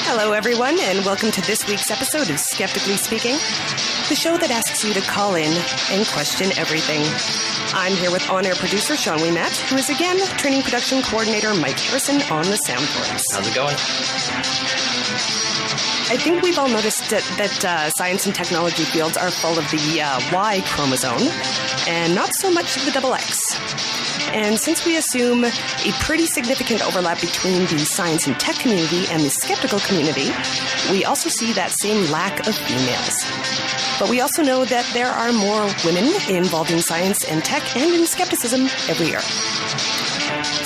Hello, everyone, and welcome to this week's episode of Skeptically Speaking, the show that asks you to call in and question everything. I'm here with on-air producer Sean Ouimet, who is again training production coordinator Mike Harrison on the soundboards. How's it going? I think we've all noticed that science and technology fields are full of the Y chromosome, and not so much of the double X. And since we assume a pretty significant overlap between the science and tech community and the skeptical community, we also see that same lack of females. But we also know that there are more women involved in science and tech and in skepticism every year.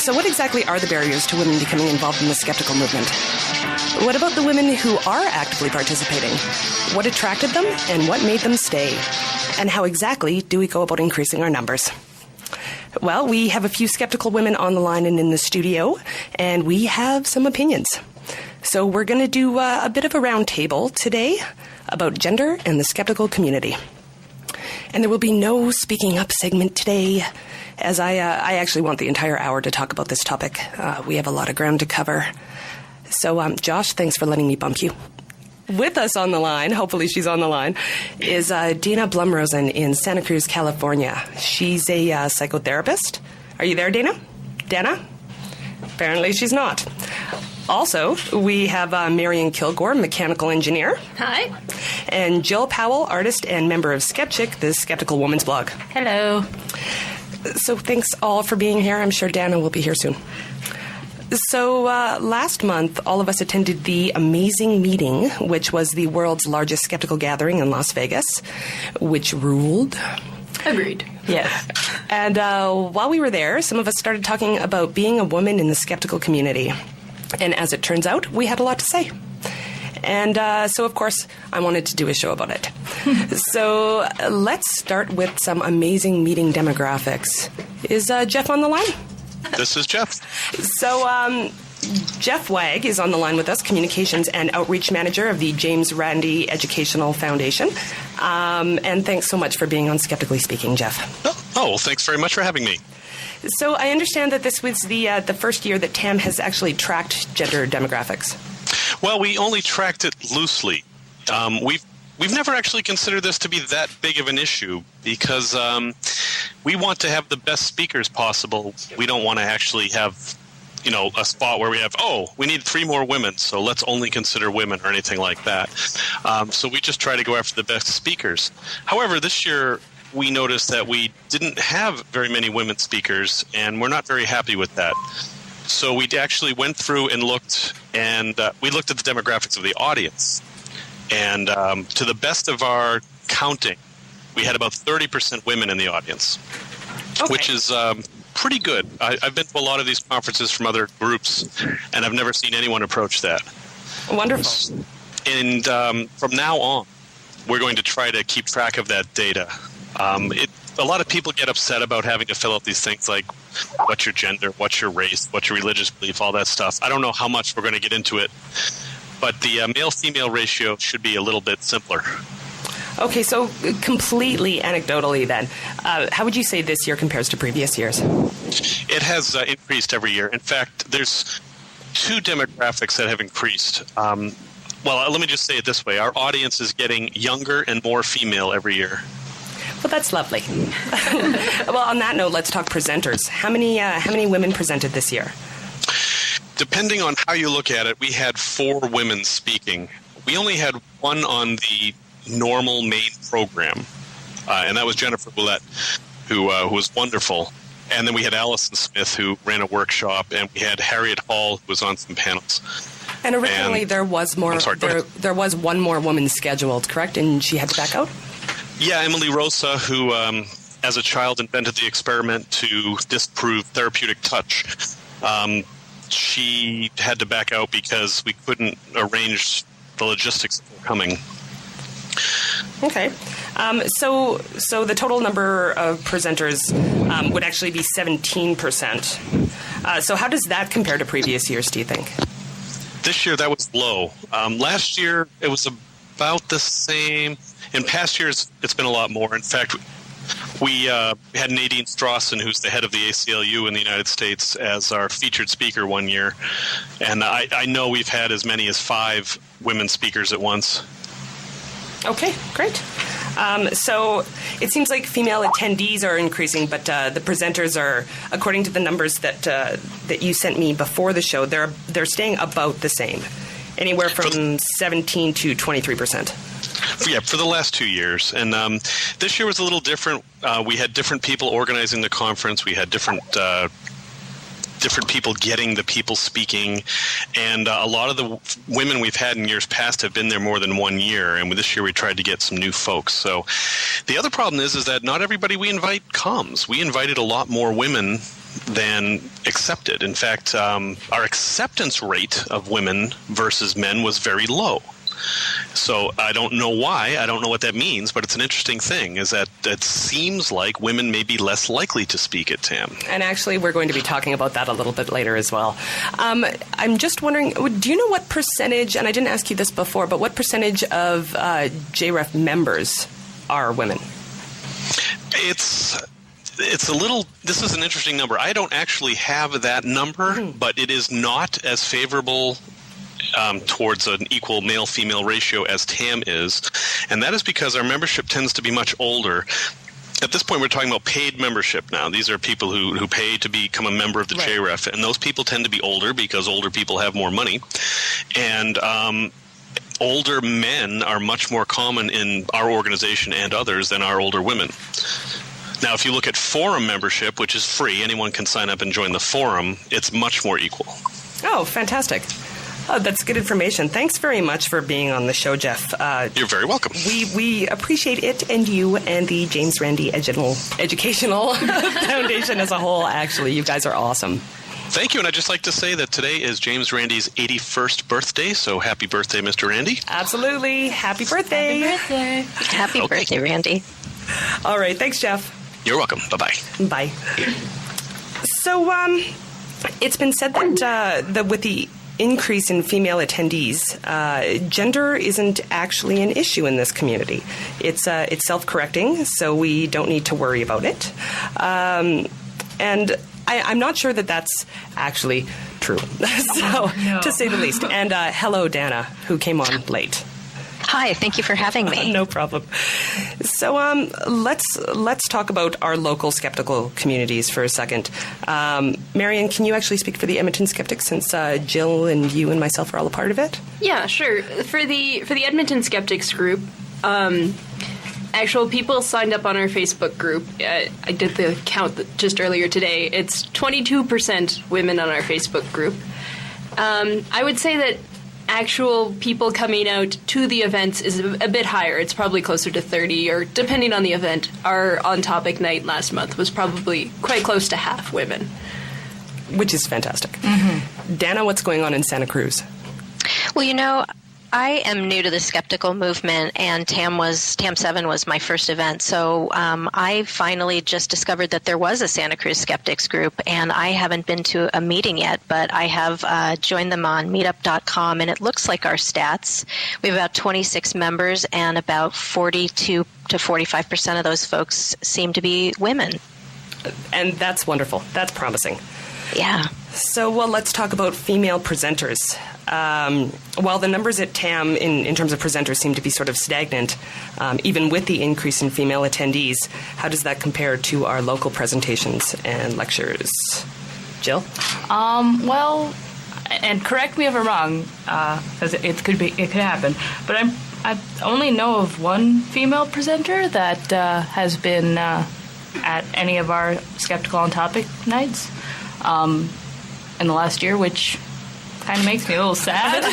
So what exactly are the barriers to women becoming involved in the skeptical movement? What about the women who are actively participating? What attracted them and what made them stay? And how exactly do we go about increasing our numbers? Well, we have a few skeptical women on the line and in the studio, and we have some opinions. So we're going to do a bit of a round table today about gender and the skeptical community. And there will be no speaking up segment today, as I actually want the entire hour to talk about this topic. We have a lot of ground to cover. So, Josh, thanks for letting me bump you. With us on the line, hopefully she's on the line, is Dana Blumrosen in Santa Cruz, California. She's a psychotherapist. Are you there, Dana? Dana? Apparently she's not. Also, we have Marion Kilgour, mechanical engineer. Hi. And Jill Powell, artist and member of Skepchick, the Skeptical Woman's blog. Hello. So thanks all for being here. I'm sure Dana will be here soon. So last month, all of us attended the Amazing Meeting, which was the world's largest skeptical gathering in Las Vegas, which ruled. Agreed. Yes. And while we were there, some of us started talking about being a woman in the skeptical community. And as it turns out, we had a lot to say. And so, of course, I wanted to do a show about it. So let's start with some Amazing Meeting demographics. Is Jeff on the line? This is Jeff. So, Jeff Wagg is on the line with us, Communications and Outreach Manager of the James Randi Educational Foundation. And thanks so much for being on Skeptically Speaking, Jeff. Oh, well, thanks very much for having me. So, I understand that this was the first year that TAM has actually tracked gender demographics. Well, we only tracked it loosely. We've never actually considered this to be that big of an issue because we want to have the best speakers possible. We don't want to actually have, a spot where we have, we need 3 more women, so let's only consider women or anything like that. So we just try to go after the best speakers. However, this year we noticed that we didn't have very many women speakers, and we're not very happy with that. So we actually went through and looked, and we looked at the demographics of the audience. And to the best of our counting, we had about 30% women in the audience, which is pretty good. I've been to a lot of these conferences from other groups, and I've never seen anyone approach that. Wonderful. And from now on, we're going to try to keep track of that data. A lot of people get upset about having to fill out these things like what's your gender, what's your race, what's your religious belief, all that stuff. I don't know how much we're going to get into it. But the male-female ratio should be a little bit simpler. Okay, so completely anecdotally then, how would you say this year compares to previous years? It has increased every year. In fact, there's 2 demographics that have increased. Well, let me just say it this way. Our audience is getting younger and more female every year. Well, that's lovely. Well, on that note, let's talk presenters. How many women presented this year? Depending on how you look at it, we had 4 women speaking. We only had 1 on the normal main program, and that was Jennifer Boulette, who was wonderful. And then we had Allison Smith, who ran a workshop, and we had Harriet Hall, who was on some panels. And originally there was more. There was 1 more woman scheduled, correct? And she had to back out? Yeah, Emily Rosa, who as a child invented the experiment to disprove therapeutic touch. She had to back out because we couldn't arrange the logistics of her coming. Okay. So the total number of presenters would actually be 17%. So how does that compare to previous years, do you think? This year, that was low. Last year, it was about the same. In past years, it's been a lot more. In fact, We had Nadine Strawson, who's the head of the ACLU in the United States, as our featured speaker one year. And I know we've had as many as 5 women speakers at once. Okay, great. So it seems like female attendees are increasing, but the presenters are, according to the numbers that you sent me before the show, they're staying about the same, anywhere from 17 to 23%. Yeah, for the last 2 years. And this year was a little different. We had different people organizing the conference. We had different people getting the people speaking, and a lot of the women we've had in years past have been there more than 1 year, and this year we tried to get some new folks. So the other problem is that not everybody we invite comes. We invited a lot more women than accepted. In fact, our acceptance rate of women versus men was very low. So I don't know why. I don't know what that means, but it's an interesting thing, is that it seems like women may be less likely to speak at TAM. And actually, we're going to be talking about that a little bit later as well. I'm just wondering, do you know what percentage, and I didn't ask you this before, but what percentage of JREF members are women? It's a little, this is an interesting number. I don't actually have that number, but it is not as favorable towards an equal male-female ratio as TAM is, and that is because our membership tends to be much older. At this point, we're talking about paid membership now. These are people who pay to become a member of the Right. JREF, and those people tend to be older because older people have more money, and older men are much more common in our organization and others than are older women. Now, if you look at forum membership, which is free, anyone can sign up and join the forum, it's much more equal. Oh, fantastic. Oh, that's good information. Thanks very much for being on the show, Jeff. You're very welcome. We appreciate it, and you and the James Randi Educational Foundation as a whole, actually. You guys are awesome. Thank you, and I'd just like to say that today is James Randi's 81st birthday, so happy birthday, Mr. Randi. Absolutely. Happy birthday. Happy birthday. Happy birthday, Randy. All right. Thanks, Jeff. You're welcome. Bye-bye. Bye. So, it's been said that with the increase in female attendees, gender isn't actually an issue in this community. It's self-correcting, so we don't need to worry about it. And I'm not sure that that's actually true, so to say the least. And hello, Dana, who came on late. Hi, thank you for having me. No problem. So let's talk about our local skeptical communities for a second. Marion, can you actually speak for the Edmonton Skeptics, since Jill and you and myself are all a part of it? Yeah, sure. For the Edmonton Skeptics group, actual people signed up on our Facebook group. I did the count just earlier today. It's 22% women on our Facebook group. I would say that actual people coming out to the events is a bit higher. It's probably closer to 30, or depending on the event. Our on-topic night last month was probably quite close to half women. Which is fantastic. Mm-hmm. Dana, what's going on in Santa Cruz? Well, I am new to the skeptical movement, and TAM 7 was my first event. So I finally just discovered that there was a Santa Cruz Skeptics group, and I haven't been to a meeting yet, but I have joined them on meetup.com, and it looks like our stats. We have about 26 members, and about 42 to 45% of those folks seem to be women. And that's wonderful. That's promising. Yeah. So, let's talk about female presenters. While the numbers at TAM in terms of presenters seem to be sort of stagnant, even with the increase in female attendees, how does that compare to our local presentations and lectures? Jill? Well, and correct me if I'm wrong, because it could happen, but I only know of one female presenter that has been at any of our Skeptical on Topic nights in the last year, which kind of makes me a little sad.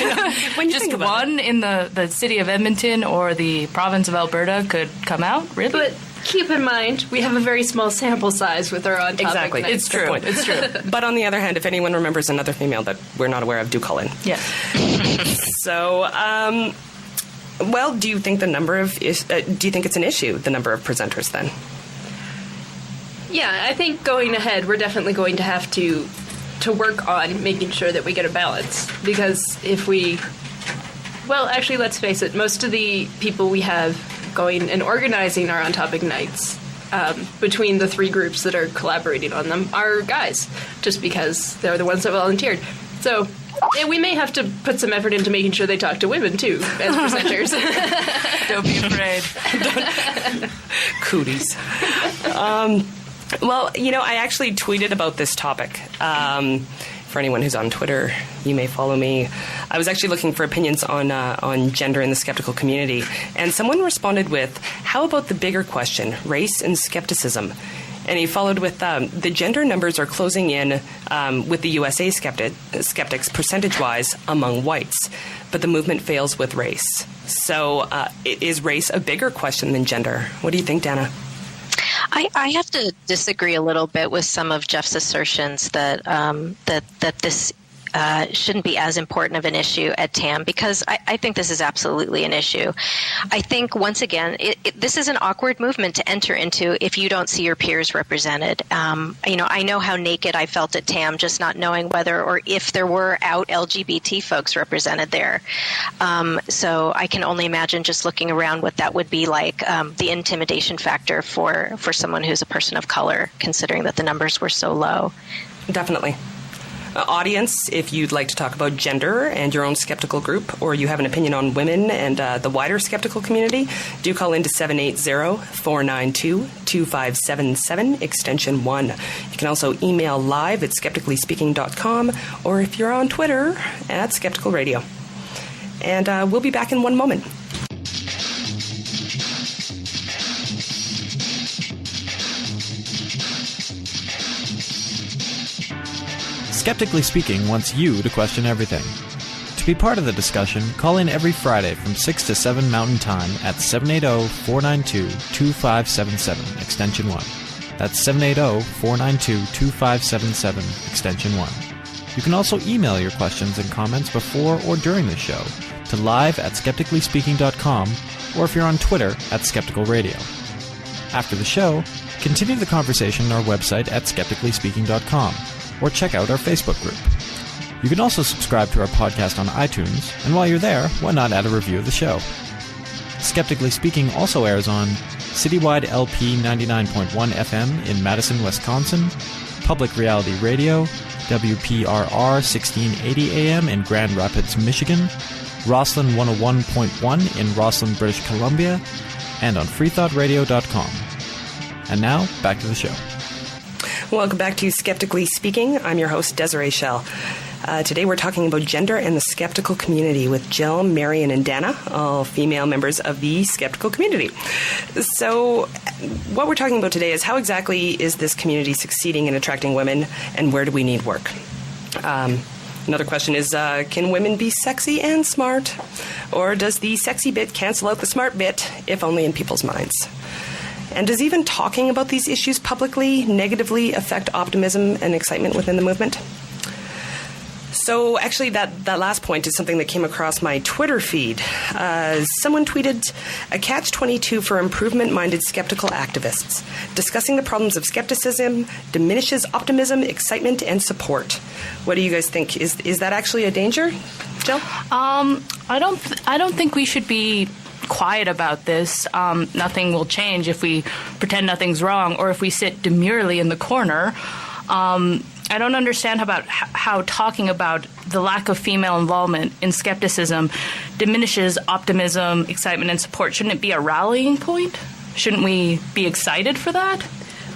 When you Just think about one in the city of Edmonton or the province of Alberta could come out, really? But keep in mind, we have a very small sample size with our on-topic Exactly. nights. It's true. Good point. It's true. But on the other hand, if anyone remembers another female that we're not aware of, do call in. Yes. So, do you think do you think it's an issue, the number of presenters then? Yeah, I think going ahead, we're definitely going to have to work on making sure that we get a balance. Because if we... Well, actually, let's face it, most of the people we have going and organizing our on-topic nights between the three groups that are collaborating on them are guys, just because they're the ones that volunteered. So we may have to put some effort into making sure they talk to women, too, as presenters. Don't be afraid. Cooties. Well, I actually tweeted about this topic. For anyone who's on Twitter, you may follow me. I was actually looking for opinions on gender in the skeptical community, and someone responded with, "How about the bigger question, race and skepticism?" And he followed with, "The gender numbers are closing in with the USA skeptics percentage-wise among whites, but the movement fails with race." So is race a bigger question than gender? What do you think, Dana? I have to disagree a little bit with some of Jeff's assertions that this shouldn't be as important of an issue at TAM, because I think this is absolutely an issue. I think, once again, this is an awkward movement to enter into if you don't see your peers represented. I know how naked I felt at TAM, just not knowing whether or if there were out LGBT folks represented there. So I can only imagine, just looking around, what that would be like, the intimidation factor for someone who's a person of color, considering that the numbers were so low. Definitely. Audience, if you'd like to talk about gender and your own skeptical group, or you have an opinion on women and the wider skeptical community, do call into 780-492-2577, extension 1. You can also email live at skepticallyspeaking.com, or if you're on Twitter, at Skeptical Radio. And we'll be back in one moment. Skeptically Speaking wants you to question everything. To be part of the discussion, call in every Friday from 6 to 7 Mountain Time at 780-492-2577, extension 1. That's 780-492-2577, extension 1. You can also email your questions and comments before or during the show to live@skepticallyspeaking.com, or if you're on Twitter, at Skeptical Radio. After the show, continue the conversation on our website at skepticallyspeaking.com, or check out our Facebook group. You can also subscribe to our podcast on iTunes, and while you're there, why not add a review of the show? Skeptically Speaking also airs on Citywide LP 99.1 FM in Madison, Wisconsin, Public Reality Radio, WPRR 1680 AM in Grand Rapids, Michigan, Roslyn 101.1 in Roslyn, British Columbia, and on freethoughtradio.com. And now, back to the show. Welcome back to Skeptically Speaking. I'm your host, Desiree Schell. Today we're talking about gender and the skeptical community with Jill, Marion, and Dana, all female members of the skeptical community. So what we're talking about today is how exactly is this community succeeding in attracting women, and where do we need work? Another question is, can women be sexy and smart? Or does the sexy bit cancel out the smart bit, if only in people's minds? And does even talking about these issues publicly negatively affect optimism and excitement within the movement? So actually that last point is something that came across my Twitter feed. Someone tweeted, "A catch-22 for improvement-minded skeptical activists. Discussing the problems of skepticism diminishes optimism, excitement, and support." What do you guys think? Is that actually a danger, Jill? I don't think we should be quiet about this. Nothing will change if we pretend nothing's wrong, or if we sit demurely in the corner. I don't understand how talking about the lack of female involvement in skepticism diminishes optimism, excitement, and support. Shouldn't it be a rallying point? Shouldn't we be excited for that?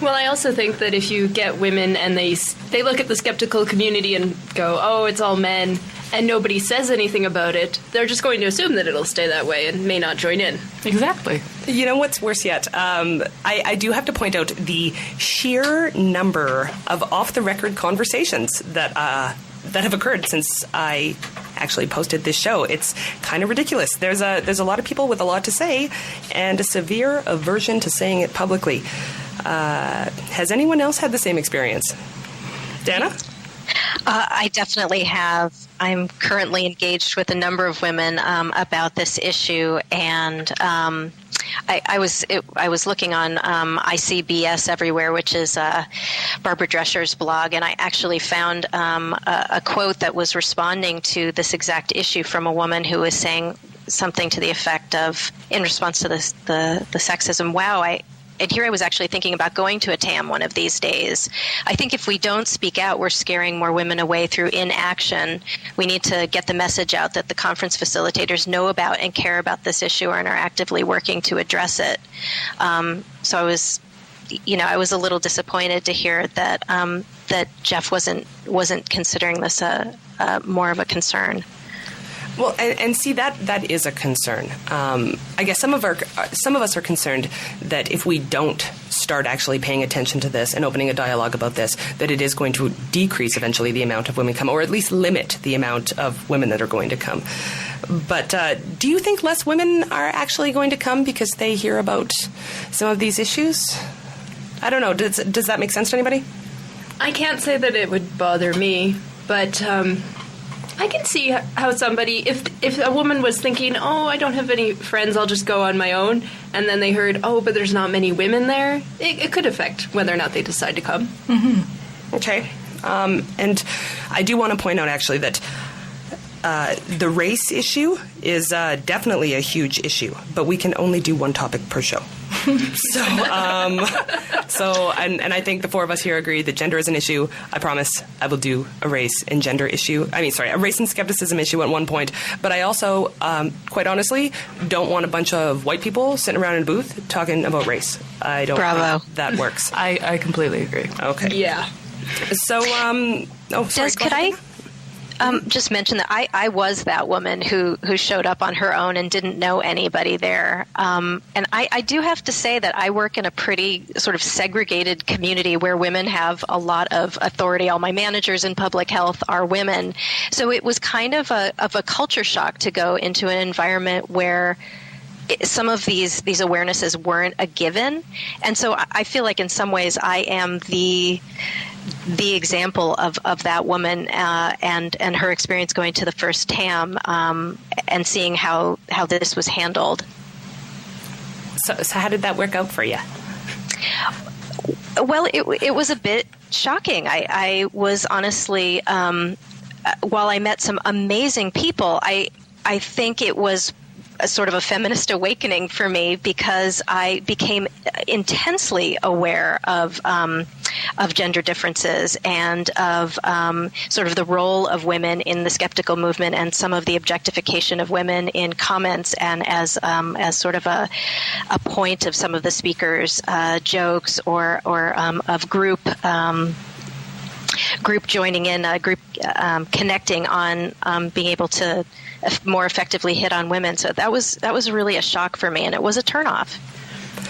Well, I also think that if you get women and they look at the skeptical community and go, "Oh, it's all men," and nobody says anything about it, they're just going to assume that it'll stay that way and may not join in. Exactly. You know what's worse yet? I do have to point out the sheer number of off-the-record conversations that have occurred since I actually posted this show. It's kind of ridiculous. There's a lot of people with a lot to say, and a severe aversion to saying it publicly. Has anyone else had the same experience? Dana? I definitely have. I'm currently engaged with a number of women about this issue, and I was looking on ICBS Everywhere, which is Barbara Drescher's blog, and I actually found a quote that was responding to this exact issue from a woman who was saying something to the effect of, in response to the sexism, "Wow, here I was actually thinking about going to a TAM one of these days. I think if we don't speak out, we're scaring more women away through inaction. We need to get the message out that the conference facilitators know about and care about this issue and are actively working to address it. So I was a little disappointed to hear that that Jeff wasn't considering this more of a concern. Well, and see, that is a concern. I guess some of us are concerned that if we don't start actually paying attention to this and opening a dialogue about this, that it is going to decrease eventually the amount of women come, or at least limit the amount of women that are going to come. But do you think less women are actually going to come because they hear about some of these issues? I don't know. Does that make sense to anybody? I can't say that it would bother me, but I can see how somebody, if a woman was thinking, oh, I don't have any friends, I'll just go on my own, and then they heard, oh, but there's not many women there, it could affect whether or not they decide to come. Mm-hmm. Okay. And I do want to point out, actually, that the race issue is definitely a huge issue, but we can only do one topic per show. And I think the four of us here agree that gender is an issue. I promise I will do a race and gender issue. A race and skepticism issue at one point. But I also, quite honestly, don't want a bunch of white people sitting around in a booth talking about race. I don't think that works. I completely agree. Okay. Yeah. So, Could I just mention that I was that woman who showed up on her own and didn't know anybody there. And I do have to say that I work in a pretty sort of segregated community where women have a lot of authority. All my managers in public health are women. So it was kind of a culture shock to go into an environment where some of these awarenesses weren't a given. And so I feel like in some ways I am the example of that woman and her experience going to the first TAM and seeing how this was handled. So how did that work out for you? Well, it was a bit shocking. I was honestly, while I met some amazing people, I think it was a sort of a feminist awakening for me because I became intensely aware of gender differences and of sort of the role of women in the skeptical movement and some of the objectification of women in comments and as sort of a point of some of the speakers' jokes or of group joining in, group connecting on being able to more effectively hit on women. So that was really a shock for me, and it was a turnoff.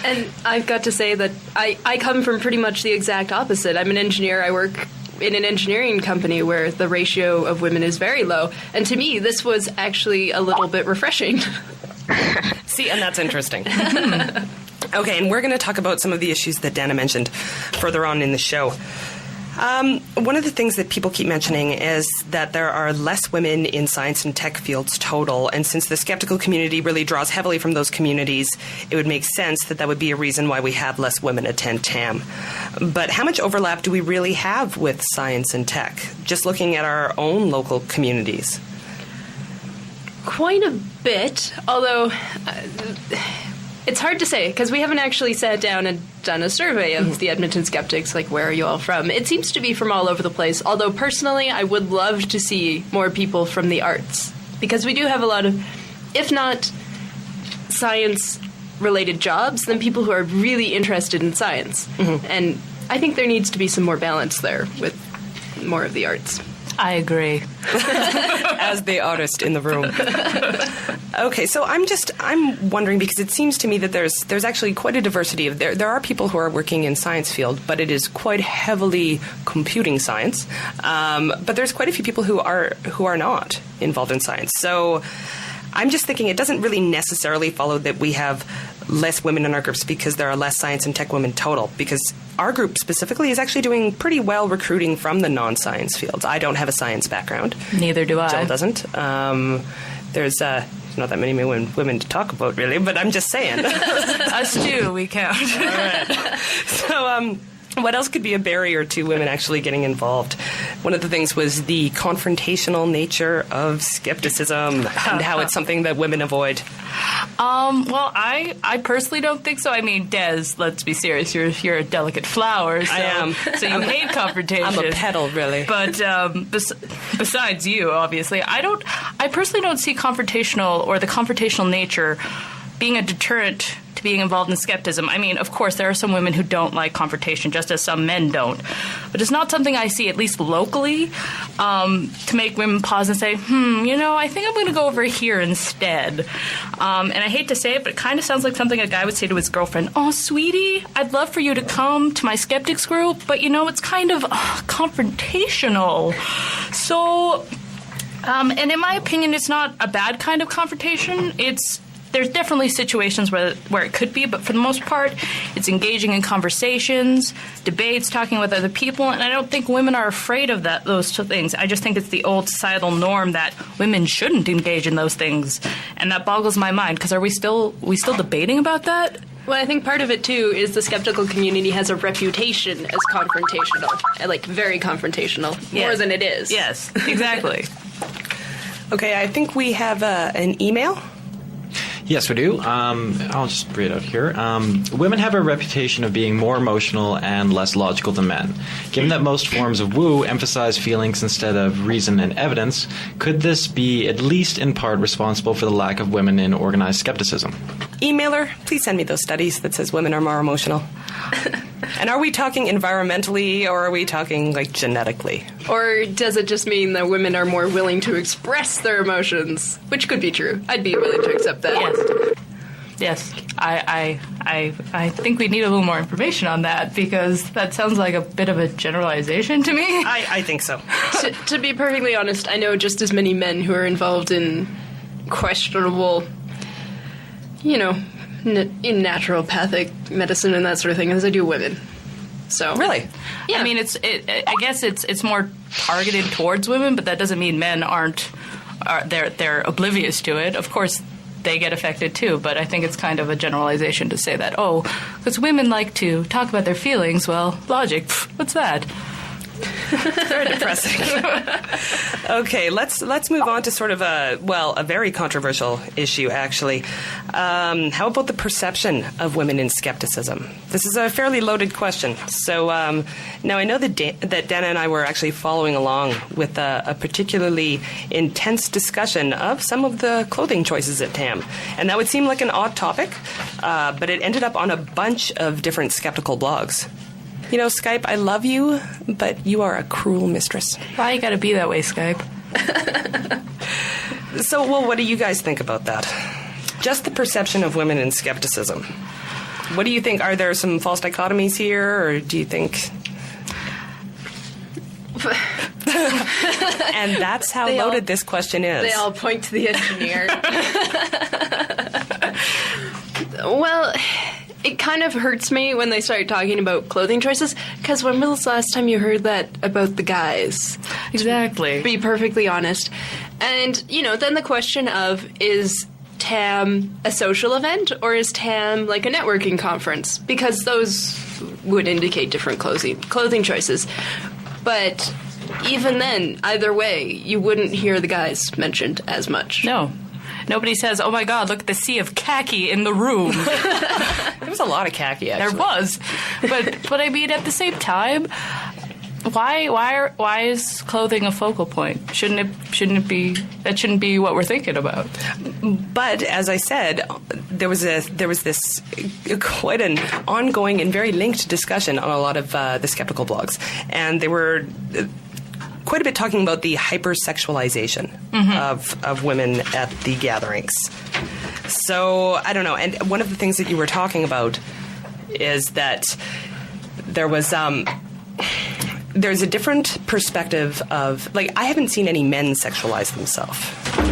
And I've got to say that I come from pretty much the exact opposite. I'm an engineer. I work in an engineering company where the ratio of women is very low. And to me, this was actually a little bit refreshing. See, and that's interesting. Okay, and we're going to talk about some of the issues that Dana mentioned further on in the show. One of the things that people keep mentioning is that there are less women in science and tech fields total, and since the skeptical community really draws heavily from those communities, it would make sense that would be a reason why we have less women attend TAM. But how much overlap do we really have with science and tech, just looking at our own local communities? Quite a bit, although it's hard to say because we haven't actually sat down and done a survey of the Edmonton skeptics, like where are you all from? It seems to be from all over the place, although personally I would love to see more people from the arts because we do have a lot of, if not science-related jobs, then people who are really interested in science. Mm-hmm. And I think there needs to be some more balance there with more of the arts. I agree. As the artist in the room. Okay, so I'm wondering because it seems to me that there's actually quite a diversity of there are people who are working in science field, but it is quite heavily computing science. But there's quite a few people who are not involved in science. So I'm just thinking it doesn't really necessarily follow that we have less women in our groups because there are less science and tech women total, because our group specifically is actually doing pretty well recruiting from the non-science fields. I don't have a science background. Neither do I. Jill doesn't. There's not that many women to talk about, really, but I'm just saying. Us too, we count. All right. So what else could be a barrier to women actually getting involved? one of the things was the confrontational nature of skepticism and how it's something that women avoid. Well, I personally don't think so. I mean, Des, let's be serious. You're a delicate flower. So, I am. So you hate confrontation. I'm a petal, really. But besides you, obviously, I personally don't see confrontational or the confrontational nature being a deterrent to being involved in skepticism. I mean, of course, there are some women who don't like confrontation, just as some men don't. But it's not something I see, at least locally, to make women pause and say, I think I'm going to go over here instead. And I hate to say it, but it kind of sounds like something a guy would say to his girlfriend. Oh, sweetie, I'd love for you to come to my skeptics group, but, it's kind of confrontational. So, and in my opinion, it's not a bad kind of confrontation. There's definitely situations where it could be, but for the most part, it's engaging in conversations, debates, talking with other people, and I don't think women are afraid of those two things. I just think it's the old societal norm that women shouldn't engage in those things, and that boggles my mind, because are we still debating about that? Well, I think part of it, too, is the skeptical community has a reputation as confrontational, like very confrontational, more than it is. Yes, exactly. Okay, I think we have an email. Yes, we do. I'll just read it out here. Women have a reputation of being more emotional and less logical than men. Given that most forms of woo emphasize feelings instead of reason and evidence, could this be at least in part responsible for the lack of women in organized skepticism? Emailer, please send me those studies that says women are more emotional. And are we talking environmentally, or are we talking, genetically? Or does it just mean that women are more willing to express their emotions? Which could be true. I'd be willing to accept that. Yes. I think we need a little more information on that, because that sounds like a bit of a generalization to me. I think so. To be perfectly honest, I know just as many men who are involved in questionable, in naturopathic medicine and that sort of thing as I do women. So really, yeah. I mean, I guess it's more targeted towards women, but that doesn't mean men they're oblivious to it. Of course, they get affected too, but I think it's kind of a generalization to say that because women like to talk about their feelings. Well, logic, what's that? Very depressing. Okay, let's move on to sort of a very controversial issue, actually. How about the perception of women in skepticism? This is a fairly loaded question. So now I know that Dana and I were actually following along with a particularly intense discussion of some of the clothing choices at TAM. And that would seem like an odd topic, but it ended up on a bunch of different skeptical blogs. Skype, I love you, but you are a cruel mistress. Why you gotta be that way, Skype? So, what do you guys think about that? Just the perception of women in skepticism. What do you think? Are there some false dichotomies here, or do you think... And that's how loaded this question is. They all point to the engineer. Well... It kind of hurts me when they start talking about clothing choices, because when was the last time you heard that about the guys? Exactly. To be perfectly honest. And, then the question of, is TAM a social event, or is TAM like a networking conference? Because those would indicate different clothing choices. But even then, either way, you wouldn't hear the guys mentioned as much. No. Nobody says, oh my God, look at the sea of khaki in the room. There was a lot of khaki, actually. There was. But I mean, at the same time, why is clothing a focal point? Shouldn't it be, that shouldn't be what we're thinking about. But as I said, there was this quite an ongoing and very linked discussion on a lot of the skeptical blogs. And they were quite a bit talking about the hypersexualization of women at the gatherings. So, I don't know. And one of the things that you were talking about is that there was there's a different perspective of, I haven't seen any men sexualize themselves,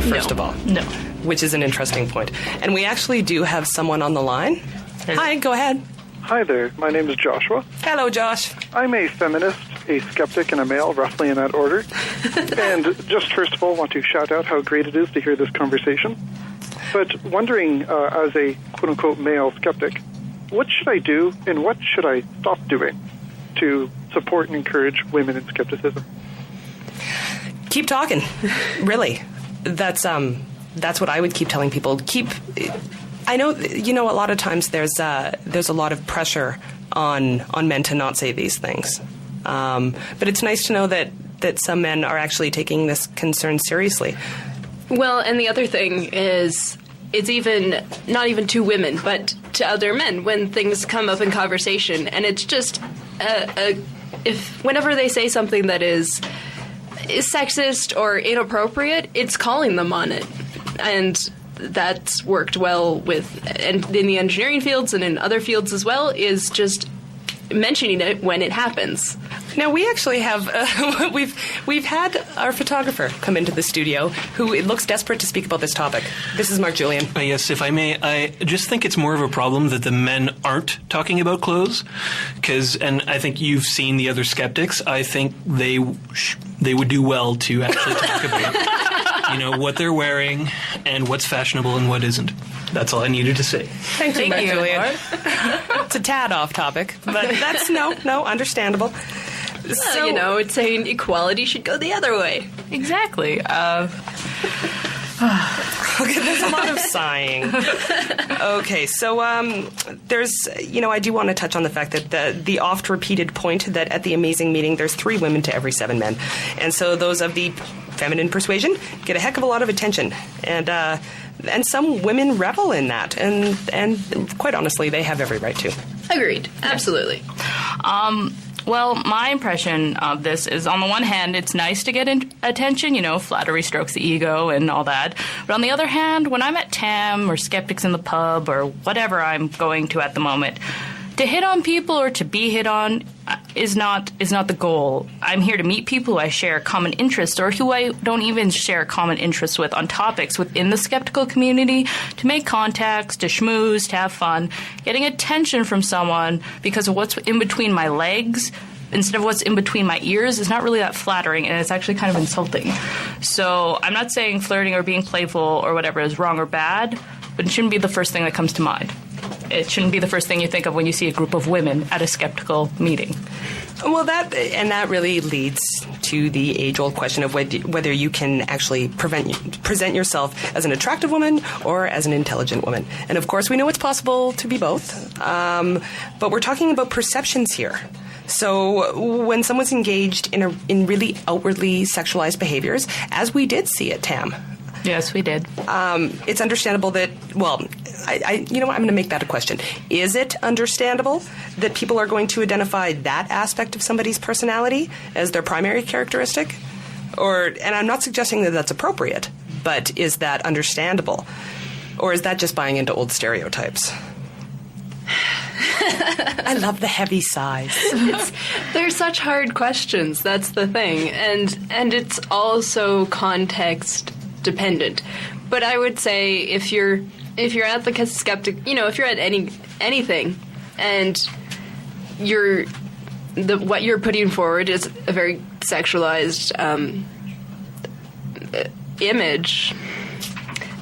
first of all. No. Which is an interesting point. And we actually do have someone on the line. Hi, go ahead. Hi there. My name is Joshua. Hello, Josh. I'm a feminist, a skeptic, and a male, roughly in that order. And just first of all, want to shout out how great it is to hear this conversation. But wondering, as a quote-unquote male skeptic, what should I do and what should I stop doing to support and encourage women in skepticism? Keep talking. Really. That's what I would keep telling people. I know, a lot of times there's a lot of pressure on men to not say these things. But it's nice to know that some men are actually taking this concern seriously. Well, and the other thing is, it's even not even to women, but to other men when things come up in conversation, and it's just if whenever they say something that is sexist or inappropriate, it's calling them on it, and that's worked well and in the engineering fields and in other fields as well, is just mentioning it when it happens. Now, we actually have we've had our photographer come into the studio who looks desperate to speak about this topic. This is Mark Julian. Yes, if I may, I just think it's more of a problem that the men aren't talking about clothes, and I think you've seen the other skeptics. I think they would do well to actually talk about what they're wearing and what's fashionable and what isn't. That's all I needed to say. Thank you, Mark Julian. It's a tad off topic, but that's no, understandable. So, it's saying equality should go the other way. Exactly. Okay, there's a lot of sighing. Okay, so there's, I do want to touch on the fact that the oft-repeated point that at the amazing meeting there's 3 women to every 7 men. And so those of the feminine persuasion get a heck of a lot of attention. And some women revel in that. And quite honestly, they have every right to. Agreed. Absolutely. Well, my impression of this is, on the one hand, it's nice to get attention, flattery strokes the ego and all that. But on the other hand, when I'm at TAM or Skeptics in the Pub or whatever I'm going to at the moment, to hit on people or to be hit on is not the goal. I'm here to meet people who I share common interests or who I don't even share common interests with on topics within the skeptical community, to make contacts, to schmooze, to have fun. Getting attention from someone because of what's in between my legs instead of what's in between my ears is not really that flattering, and it's actually kind of insulting. So I'm not saying flirting or being playful or whatever is wrong or bad, but it shouldn't be the first thing that comes to mind. It shouldn't be the first thing you think of when you see a group of women at a skeptical meeting. Well, that really leads to the age-old question of whether you can actually present yourself as an attractive woman or as an intelligent woman. And of course, we know it's possible to be both, but we're talking about perceptions here. So when someone's engaged in really outwardly sexualized behaviors, as we did see at TAM. Yes, we did. It's understandable that, I'm going to make that a question. Is it understandable that people are going to identify that aspect of somebody's personality as their primary characteristic? And I'm not suggesting that that's appropriate, but is that understandable? Or is that just buying into old stereotypes? I love the heavy sighs. They're such hard questions, that's the thing. And it's also context dependent. But I would say if you're at the skeptic, if you're at anything and what you're putting forward is a very sexualized image,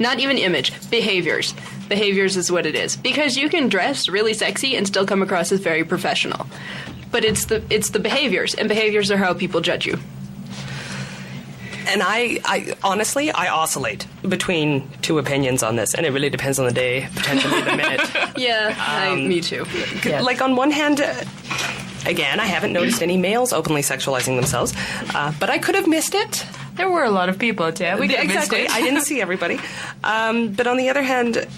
not even image, behaviors. Behaviors is what it is. Because you can dress really sexy and still come across as very professional. But it's the behaviors, and behaviors are how people judge you. And I honestly, I oscillate between 2 opinions on this, and it really depends on the day, potentially the minute. Yeah, me too. Yeah. Like, on one hand, again, I haven't noticed any males openly sexualizing themselves, but I could have missed it. There were a lot of people, yeah. We Exactly. missed it. I didn't see everybody. But on the other hand,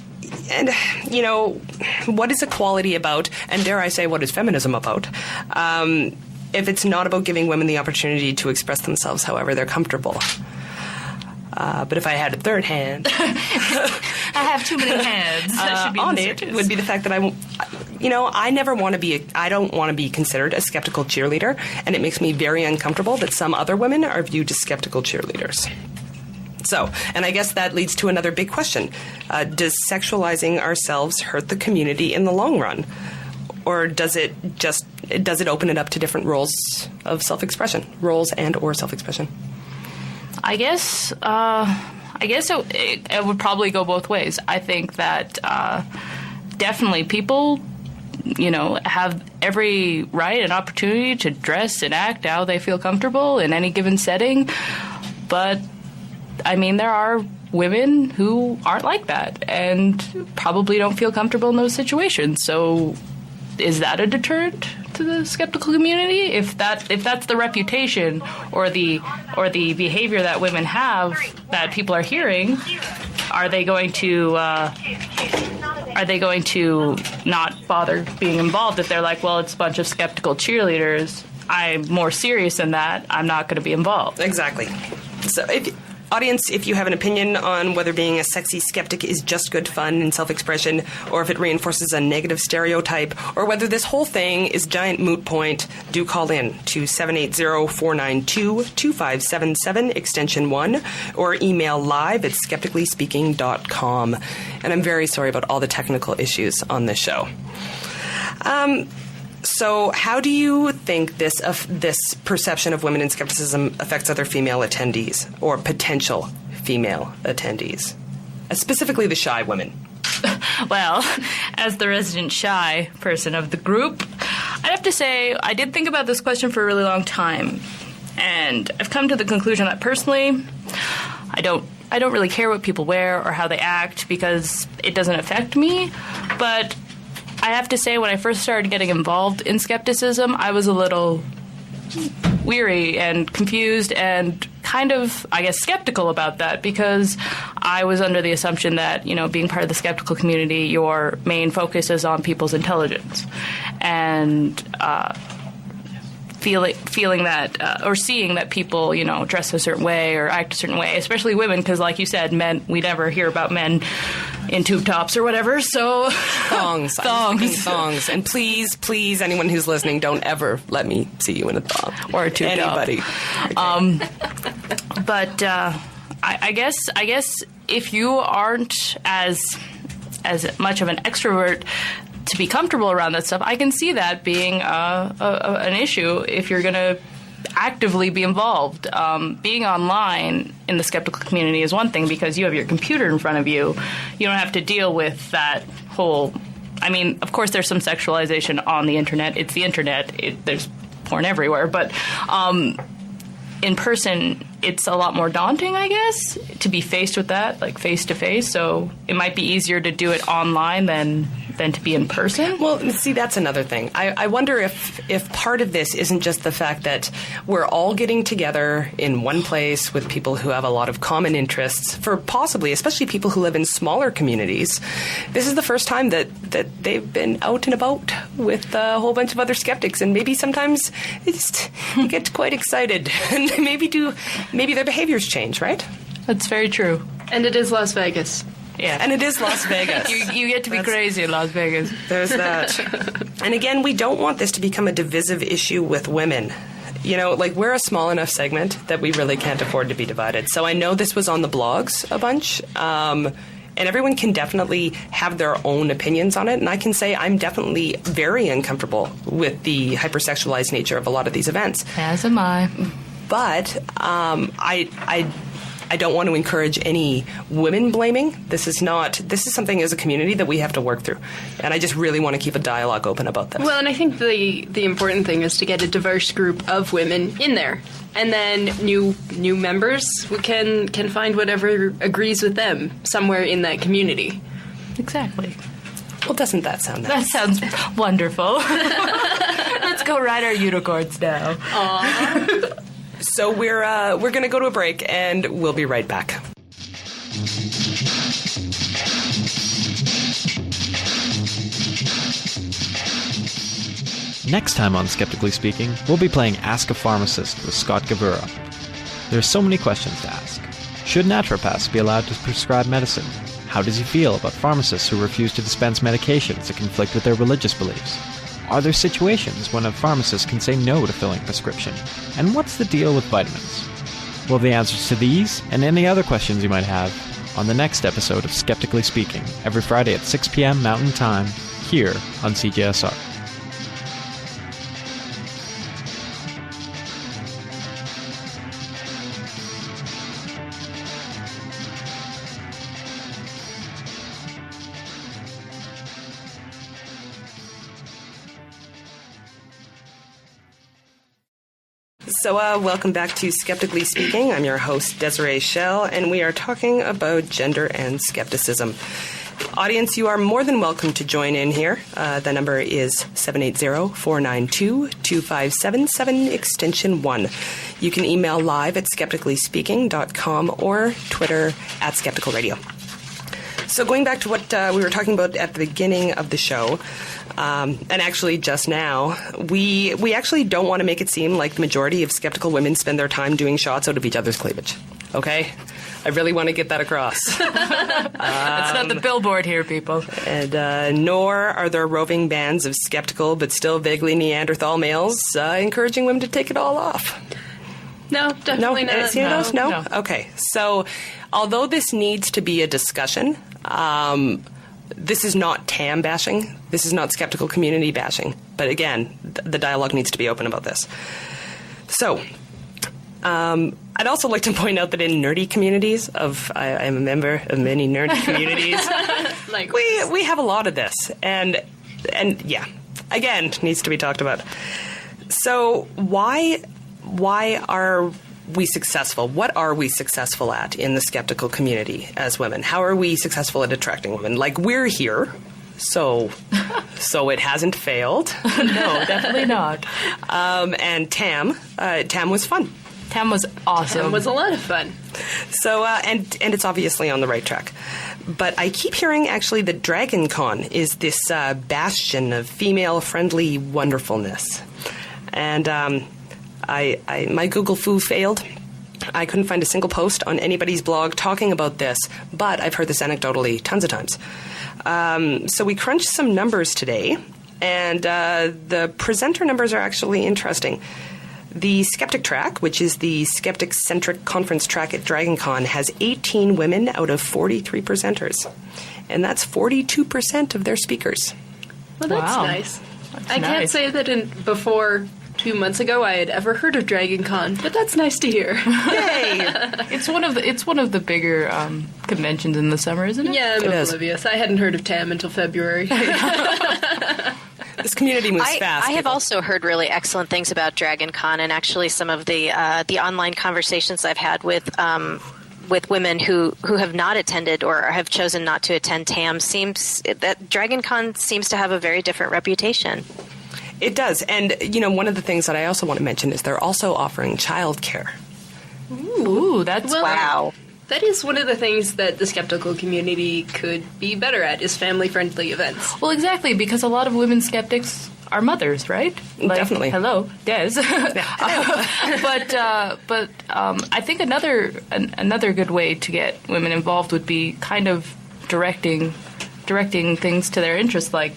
what is equality about, and dare I say, what is feminism about? If it's not about giving women the opportunity to express themselves however they're comfortable. But if I had a third hand... I have too many hands. That should be on it would be the fact that I don't want to be considered a skeptical cheerleader, and it makes me very uncomfortable that some other women are viewed as skeptical cheerleaders. So, and I guess that leads to another big question. Does sexualizing ourselves hurt the community in the long run? Or does it open it up to different roles of self-expression, roles and or self-expression? I guess it would probably go both ways. I think that definitely people, have every right and opportunity to dress and act how they feel comfortable in any given setting. But, I mean, there are women who aren't like that and probably don't feel comfortable in those situations. So is that a deterrent to the skeptical community? If that's the reputation or the behavior that women have that people are hearing, are they going to not bother being involved if they're like, well, it's a bunch of skeptical cheerleaders, I'm more serious than that, I'm not going to be involved? Exactly. So, audience, if you have an opinion on whether being a sexy skeptic is just good fun and self-expression, or if it reinforces a negative stereotype, or whether this whole thing is giant moot point, do call in to 780-492-2577, extension 1, or email live at skepticallyspeaking.com. And I'm very sorry about all the technical issues on this show. So how do you think this perception of women in skepticism affects other female attendees or potential female attendees, specifically the shy women? Well, as the resident shy person of the group, I'd have to say I did think about this question for a really long time, and I've come to the conclusion that personally, I don't really care what people wear or how they act because it doesn't affect me, but I have to say, when I first started getting involved in skepticism, I was a little weary and confused and kind of, I guess, skeptical about that because I was under the assumption that, being part of the skeptical community, your main focus is on people's intelligence. And feeling that, or seeing that people, dress a certain way or act a certain way, especially women, because like you said, men, we never hear about men in tube tops or whatever, so... Thongs. Thongs. And please, anyone who's listening, don't ever let me see you in a thong. Or a tube Anybody. Top. But I guess if you aren't as much of an extrovert to be comfortable around that stuff, I can see that being an issue if you're going to actively be involved. Being online in the skeptical community is one thing because you have your computer in front of you. You don't have to deal with that whole... I mean, of course, there's some sexualization on the internet. It's the internet. There's porn everywhere. But in person, it's a lot more daunting, I guess, to be faced with that, like face-to-face. So it might be easier to do it online than to be in person? Well, see, that's another thing. I wonder if part of this isn't just the fact that we're all getting together in one place with people who have a lot of common interests, for possibly, especially people who live in smaller communities. This is the first time that they've been out and about with a whole bunch of other skeptics, and maybe sometimes they get quite excited, and maybe their behaviors change, right? That's very true. And it is Las Vegas. Yeah. And it is Las Vegas. You get to be crazy in Las Vegas. There's that. And again, we don't want this to become a divisive issue with women. We're a small enough segment that we really can't afford to be divided. So I know this was on the blogs a bunch, and everyone can definitely have their own opinions on it. And I can say I'm definitely very uncomfortable with the hypersexualized nature of a lot of these events. As am I. But I don't want to encourage any women blaming. This is something as a community that we have to work through. And I just really want to keep a dialogue open about this. Well, and I think the important thing is to get a diverse group of women in there. And then new members can find whatever agrees with them somewhere in that community. Exactly. Well, doesn't that sound nice? That sounds wonderful. Let's go ride our unicorns now. Aww. So we're going to go to a break, and we'll be right back. Next time on Skeptically Speaking, we'll be playing Ask a Pharmacist with Scott Gavura. There's so many questions to ask. Should naturopaths be allowed to prescribe medicine? How does he feel about pharmacists who refuse to dispense medications that conflict with their religious beliefs? Are there situations when a pharmacist can say no to filling a prescription? And what's the deal with vitamins? We'll have the answers to these and any other questions you might have on the next episode of Skeptically Speaking, every Friday at 6 p.m. Mountain Time, here on CJSR. Welcome back to Skeptically Speaking. I'm your host, Desiree Schell, and we are talking about gender and skepticism. Audience, you are more than welcome to join in here. The number is 780-492-2577, extension 1. You can email live at skepticallyspeaking.com or Twitter at Skeptical Radio. So going back to what we were talking about at the beginning of the show, and actually just now, we actually don't want to make it seem like the majority of skeptical women spend their time doing shots out of each other's cleavage. Okay? I really want to get that across. That's not the billboard here, people. And nor are there roving bands of skeptical but still vaguely Neanderthal males encouraging women to take it all off. No, definitely not. See those? No? Okay. So, although this needs to be a discussion, this is not TAM bashing. This is not skeptical community bashing. But again, the dialogue needs to be open about this. So, I'd also like to point out that in nerdy communities I am a member of many nerdy communities. we have a lot of this, and yeah, again, needs to be talked about. So why are we successful? What are we successful at in the skeptical community as women? How are we successful at attracting women? Like, we're here, so it hasn't failed. No, definitely not. And Tam was fun. Tam was awesome. Tam was a lot of fun. So, and it's obviously on the right track. But I keep hearing, actually, that Dragon Con is this bastion of female-friendly wonderfulness. And my Google Foo failed. I couldn't find a single post on anybody's blog talking about this, but I've heard this anecdotally tons of times. So we crunched some numbers today, and the presenter numbers are actually interesting. The Skeptic Track, which is the skeptic-centric conference track at DragonCon, has 18 women out of 43 presenters. And that's 42% of their speakers. Well, that's nice. I can't say that before 2 months ago I had ever heard of DragonCon, but that's nice to hear. Yay! It's one of the bigger conventions in the summer, isn't it? Yeah, I'm oblivious. I hadn't heard of TAM until February. This community moves fast. I have also heard really excellent things about DragonCon, and actually some of the online conversations I've had with women who have not attended or have chosen not to attend TAM seems that DragonCon seems to have a very different reputation. It does. And, one of the things that I also want to mention is they're also offering childcare. Ooh, that's wow. That is one of the things that the skeptical community could be better at, is family-friendly events. Well, exactly, because a lot of women skeptics are mothers, right? Definitely. Hello, Des. But I think another good way to get women involved would be kind of directing things to their interests, like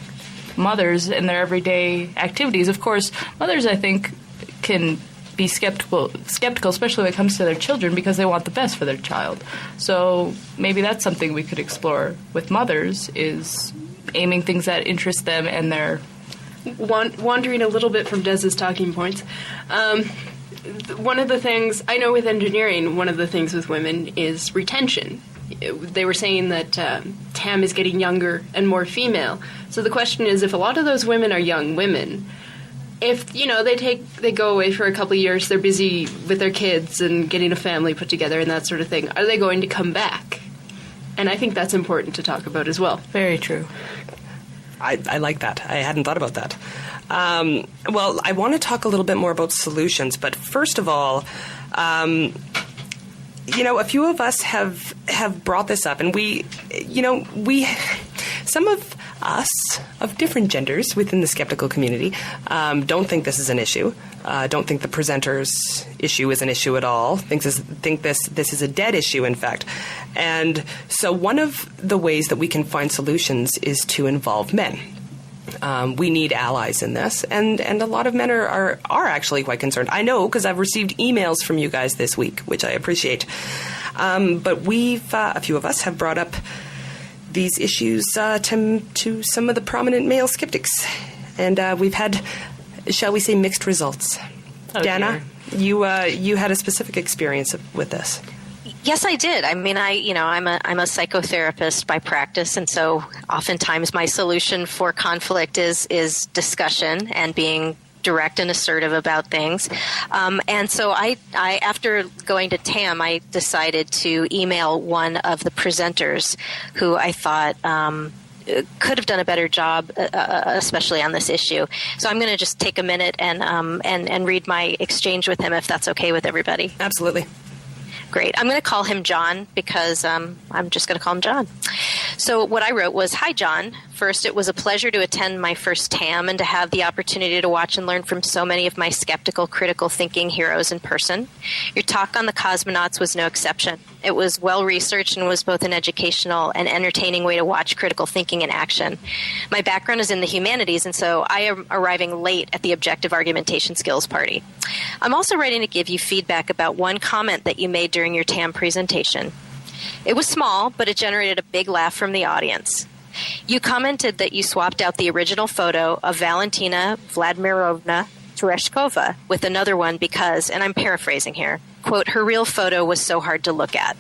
mothers in their everyday activities. Of course, mothers, I think, can be skeptical, especially when it comes to their children, because they want the best for their child. So maybe that's something we could explore with mothers, is aiming things that interest them and their... Wandering a little bit from Des's talking points, one of the things, I know with engineering, one of the things with women is retention. They were saying that TAM is getting younger and more female. So the question is, if a lot of those women are young women, if, they go away for a couple of years, they're busy with their kids and getting a family put together and that sort of thing, are they going to come back? And I think that's important to talk about as well. Very true. I like that. I hadn't thought about that. Well, I want to talk a little bit more about solutions, but first of all, a few of us have brought this up, and some of us of different genders within the skeptical community don't think this is an issue. Don't think the presenter's issue is an issue at all. Think this is a dead issue, in fact. And so one of the ways that we can find solutions is to involve men. We need allies in this, and a lot of men are actually quite concerned. I know, because I've received emails from you guys this week, which I appreciate. But a few of us have brought up these issues to some of the prominent male skeptics, and we've had, shall we say, mixed results. Oh, Dana, you had a specific experience with this. Yes, I did. I mean, I'm a psychotherapist by practice, and so oftentimes my solution for conflict is discussion and being direct and assertive about things. And so I, after going to TAM, I decided to email one of the presenters who I thought could have done a better job, especially on this issue. So I'm going to just take a minute and read my exchange with him, if that's okay with everybody. Absolutely. Great. I'm going to call him John because I'm just going to call him John. So what I wrote was, "Hi, John. First, it was a pleasure to attend my first TAM and to have the opportunity to watch and learn from so many of my skeptical, critical thinking heroes in person. Your talk on the cosmonauts was no exception. It was well-researched and was both an educational and entertaining way to watch critical thinking in action. My background is in the humanities, and so I am arriving late at the objective argumentation skills party. I'm also writing to give you feedback about one comment that you made during your TAM presentation. It was small, but it generated a big laugh from the audience. You commented that you swapped out the original photo of Valentina Vladimirovna Tereshkova with another one because, and I'm paraphrasing here, quote, her real photo was so hard to look at.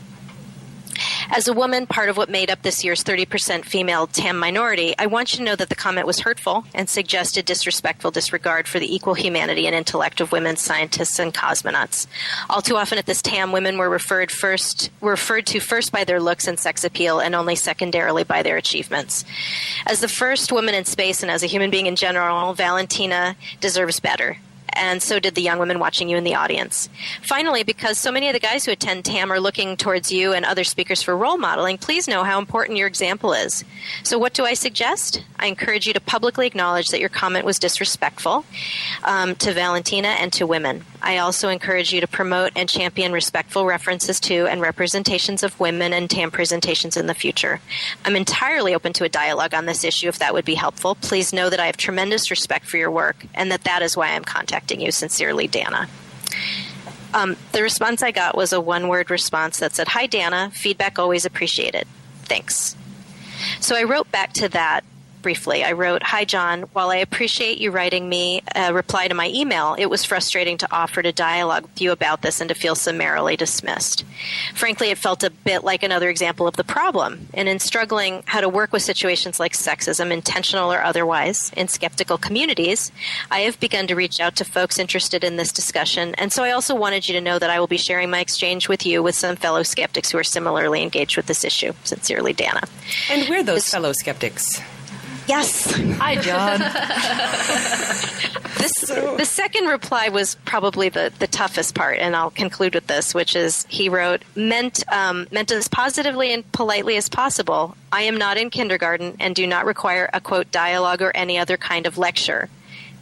As a woman, part of what made up this year's 30% female TAM minority, I want you to know that the comment was hurtful and suggested disrespectful disregard for the equal humanity and intellect of women scientists and cosmonauts. All too often at this TAM, women were referred to first by their looks and sex appeal and only secondarily by their achievements. As the first woman in space and as a human being in general, Valentina deserves better. And so did the young women watching you in the audience. Finally, because so many of the guys who attend TAM are looking towards you and other speakers for role modeling, please know how important your example is. So what do I suggest? I encourage you to publicly acknowledge that your comment was disrespectful to Valentina and to women. I also encourage you to promote and champion respectful references to and representations of women in TAM presentations in the future. I'm entirely open to a dialogue on this issue if that would be helpful. Please know that I have tremendous respect for your work and that is why I'm contacting you. Sincerely, Dana. The response I got was a one-word response that said, "Hi, Dana. Feedback always appreciated. Thanks." So I wrote back to that briefly. I wrote, "Hi, John. While I appreciate you writing me a reply to my email, it was frustrating to offer to dialogue with you about this and to feel summarily dismissed. Frankly, it felt a bit like another example of the problem. And in struggling how to work with situations like sexism, intentional or otherwise, in skeptical communities, I have begun to reach out to folks interested in this discussion. And so I also wanted you to know that I will be sharing my exchange with you with some fellow skeptics who are similarly engaged with this issue. Sincerely, Dana." And we're those fellow skeptics. Yes. Hi, John. The second reply was probably the toughest part, and I'll conclude with this, which is he wrote, meant as positively and politely as possible. I am not in kindergarten and do not require a, quote, dialogue or any other kind of lecture.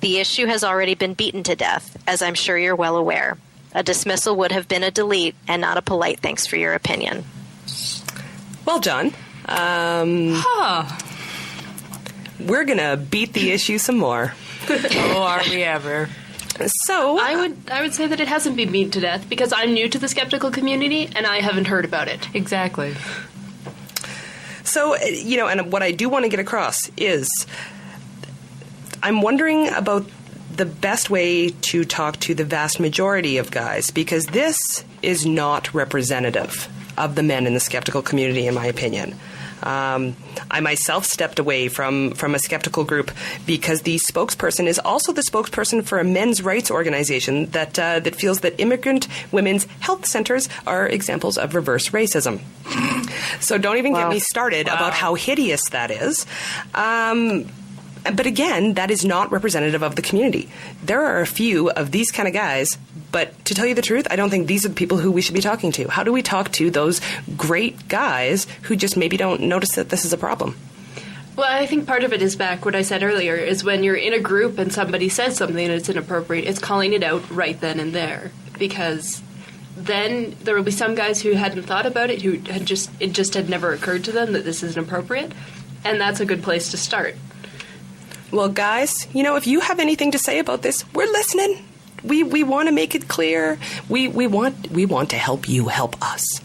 The issue has already been beaten to death, as I'm sure you're well aware. A dismissal would have been a delete and not a polite thanks for your opinion. Well, John, we're going to beat the issue some more. Oh, are we ever? So I would say that it hasn't been beaten to death because I'm new to the skeptical community and I haven't heard about it. Exactly. So, and what I do want to get across is I'm wondering about the best way to talk to the vast majority of guys, because this is not representative of the men in the skeptical community, in my opinion. I myself stepped away from a skeptical group because the spokesperson is also the spokesperson for a men's rights organization that feels that immigrant women's health centers are examples of reverse racism. So don't even get me started about how hideous that is. But again, that is not representative of the community. There are a few of these kind of guys, but to tell you the truth, I don't think these are the people who we should be talking to. How do we talk to those great guys who just maybe don't notice that this is a problem? Well, I think part of it is back what I said earlier, is when you're in a group and somebody says something that's inappropriate, it's calling it out right then and there. Because then there will be some guys who hadn't thought about it, who had it just had never occurred to them that this isn't appropriate, and that's a good place to start. Well, guys, if you have anything to say about this, we're listening. We want to make it clear. We want to help you help us.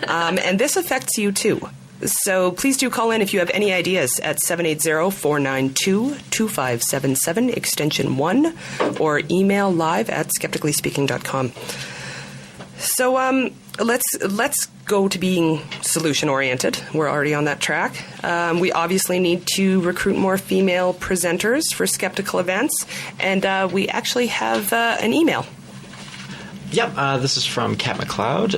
And this affects you too. So please do call in if you have any ideas at 780-492-2577, extension 1, or email live at skepticallyspeaking.com. So let's go to being solution-oriented. We're already on that track. We obviously need to recruit more female presenters for skeptical events, and we actually have an email. Yep, this is from Kat McLeod.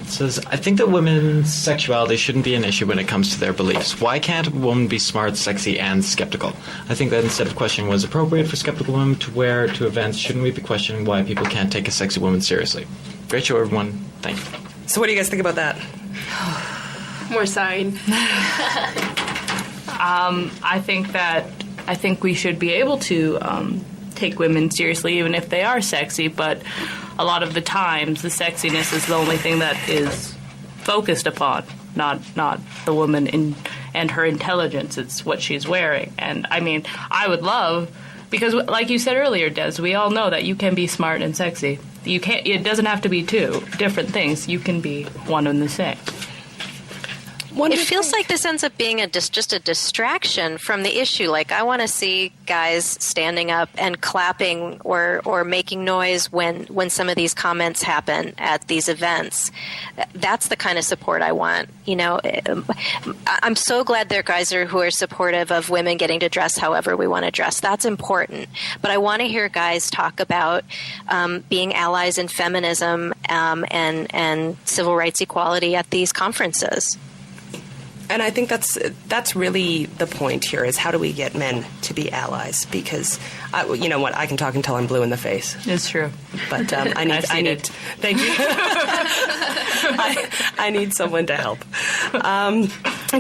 It says, I think that women's sexuality shouldn't be an issue when it comes to their beliefs. Why can't a woman be smart, sexy, and skeptical? I think that instead of questioning what is appropriate for skeptical women to wear to events, shouldn't we be questioning why people can't take a sexy woman seriously? Great show, everyone. Thank you. So what do you guys think about that? More sighing. I think we should be able to take women seriously, even if they are sexy, but a lot of the times the sexiness is the only thing that is focused upon, not the woman and her intelligence. It's what she's wearing. And I mean, I would love, because like you said earlier, Des, we all know that you can be smart and sexy. It doesn't have to be two different things. You can be one and the same. It feels like this ends up being just a distraction from the issue. Like, I want to see guys standing up and clapping or making noise when some of these comments happen at these events. That's the kind of support I want. You know, I'm so glad there are guys who are supportive of women getting to dress however we want to dress. That's important. But I want to hear guys talk about being allies in feminism and civil rights equality at these conferences. And I think that's really the point here, is how do we get men to be allies? Because, you know what, I can talk until I'm blue in the face. It's true. But I need thank you. I need someone to help.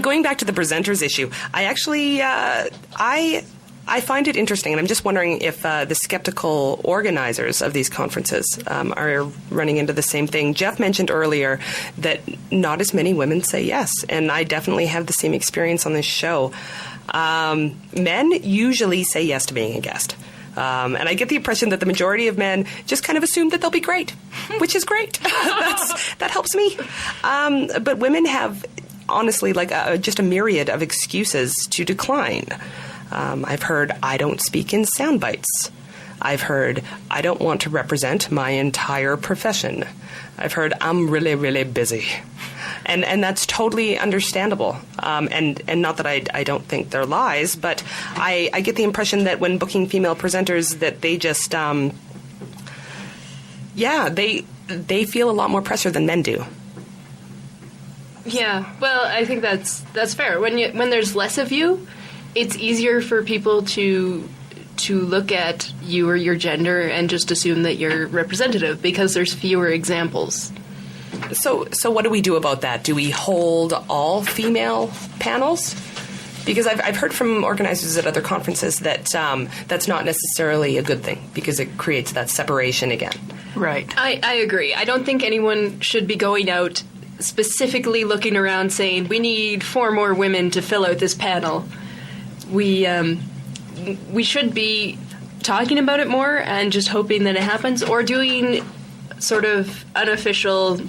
Going back to the presenters issue, I actually, I find it interesting, and I'm just wondering if the skeptical organizers of these conferences are running into the same thing. Jeff mentioned earlier that not as many women say yes, and I definitely have the same experience on this show. Men usually say yes to being a guest. And I get the impression that the majority of men just kind of assume that they'll be great, which is great. That helps me. But women have, honestly, like just a myriad of excuses to decline. I've heard, I don't speak in sound bites. I've heard, I don't want to represent my entire profession. I've heard, I'm really, really busy. And that's totally understandable. And not that I don't think they're lies, but I get the impression that when booking female presenters that they just, they feel a lot more pressure than men do. Yeah, well, I think that's fair. When there's less of you, it's easier for people to look at you or your gender and just assume that you're representative because there's fewer examples. So what do we do about that? Do we hold all female panels? Because I've heard from organizers at other conferences that that's not necessarily a good thing because it creates that separation again. Right. I agree. I don't think anyone should be going out specifically looking around saying, we need 4 more women to fill out this panel. We should be talking about it more and just hoping that it happens, or doing sort of unofficial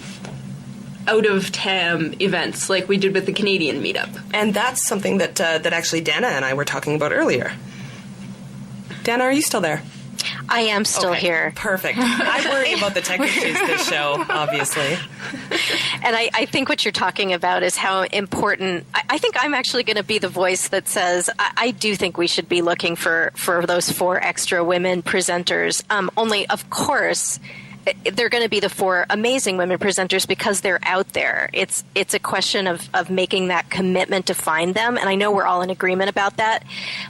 out of TAM events like we did with the Canadian meetup. And that's something that actually Dana and I were talking about earlier. Dana, are you still there? I am still here. Perfect. I worry about the tech issues this show, obviously. And I think what you're talking about is how important. I think I'm actually going to be the voice that says I do think we should be looking for those 4 extra women presenters. Only, of course, they're going to be the 4 amazing women presenters because they're out there. It's a question of making that commitment to find them, and I know we're all in agreement about that.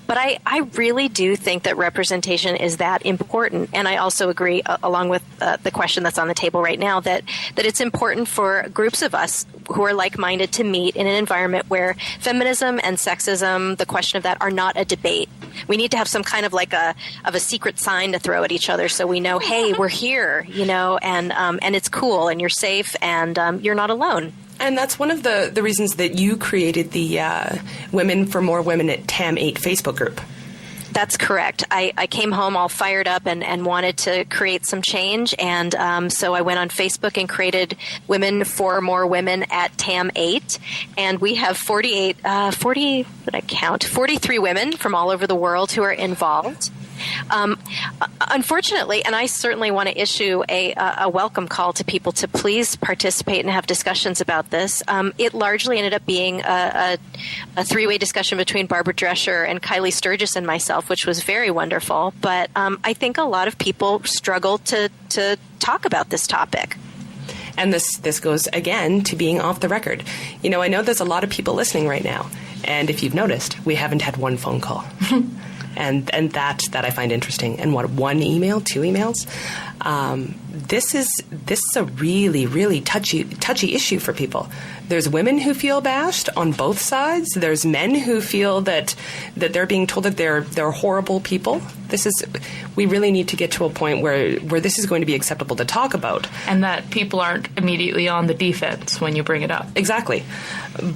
But I really do think that representation is that important, and I also agree, along with the question that's on the table right now, that it's important for groups of us who are like-minded to meet in an environment where feminism and sexism, the question of that, are not a debate. We need to have some kind of like a secret sign to throw at each other so we know, hey, we're here, you know, and it's cool and you're safe and you're not alone. And that's one of the reasons that you created the Women for More Women at TAM 8 Facebook group. That's correct. I came home all fired up and wanted to create some change. And so I went on Facebook and created Women for More Women at TAM 8. And we have 43 women from all over the world who are involved. Unfortunately, and I certainly want to issue a welcome call to people to please participate and have discussions about this. It largely ended up being a three-way discussion between Barbara Drescher and Kylie Sturgis and myself, which was very wonderful. But I think a lot of people struggle to talk about this topic. And this goes, again, to being off the record. You know, I know there's a lot of people listening right now. And if you've noticed, we haven't had one phone call. and that I find interesting. And what, one email, two emails? This is a really, really touchy issue for people. There's women who feel bashed on both sides. There's men who feel that they're being told that they're horrible people. We really need to get to a point where this is going to be acceptable to talk about. And that people aren't immediately on the defense when you bring it up. Exactly.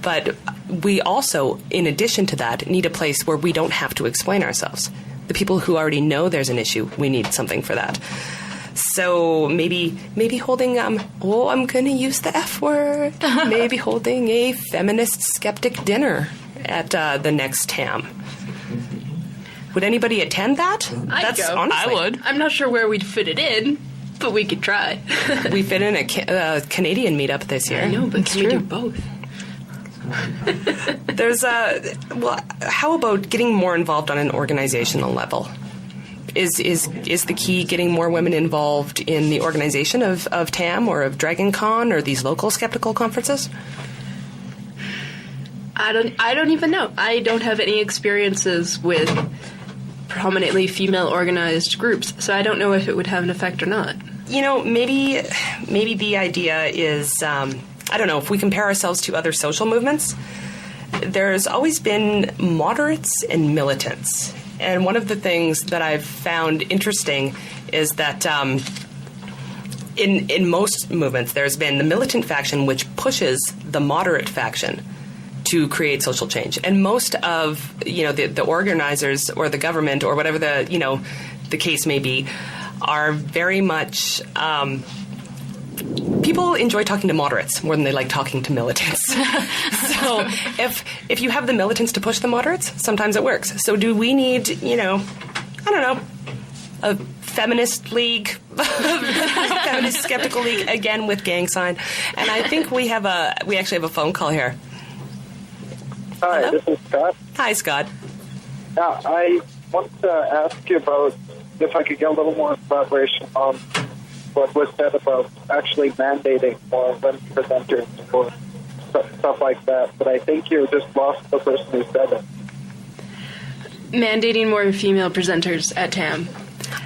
But we also, in addition to that, need a place where we don't have to explain ourselves. The people who already know there's an issue, we need something for that. So maybe holding, I'm going to use the F word, maybe holding a feminist skeptic dinner at the next TAM. Would anybody attend that? I'd go. Honestly, I would. I'm not sure where we'd fit it in, but we could try. We fit in a Canadian meetup this year. I know, but can we do both? There's how about getting more involved on an organizational level? Is the key getting more women involved in the organization of TAM or of Dragon Con or these local skeptical conferences? I don't even know. I don't have any experiences with prominently female organized groups, so I don't know if it would have an effect or not. You know, maybe the idea is, I don't know, if we compare ourselves to other social movements, there's always been moderates and militants. And one of the things that I've found interesting is that in most movements, there's been the militant faction which pushes the moderate faction to create social change. And most of, the organizers or the government or whatever the case may be are very much... people enjoy talking to moderates more than they like talking to militants. So if you have the militants to push the moderates, sometimes it works. So do we need, a feminist league, feminist skeptical league, again with gang sign? And I think we actually have a phone call here. Hi, Hello? This is Scott. Hi, Scott. Now, I want to ask you about if I could get a little more elaboration on what was said about actually mandating more women presenters or stuff like that. But I think you just lost the person who said it. Mandating more female presenters at TAM.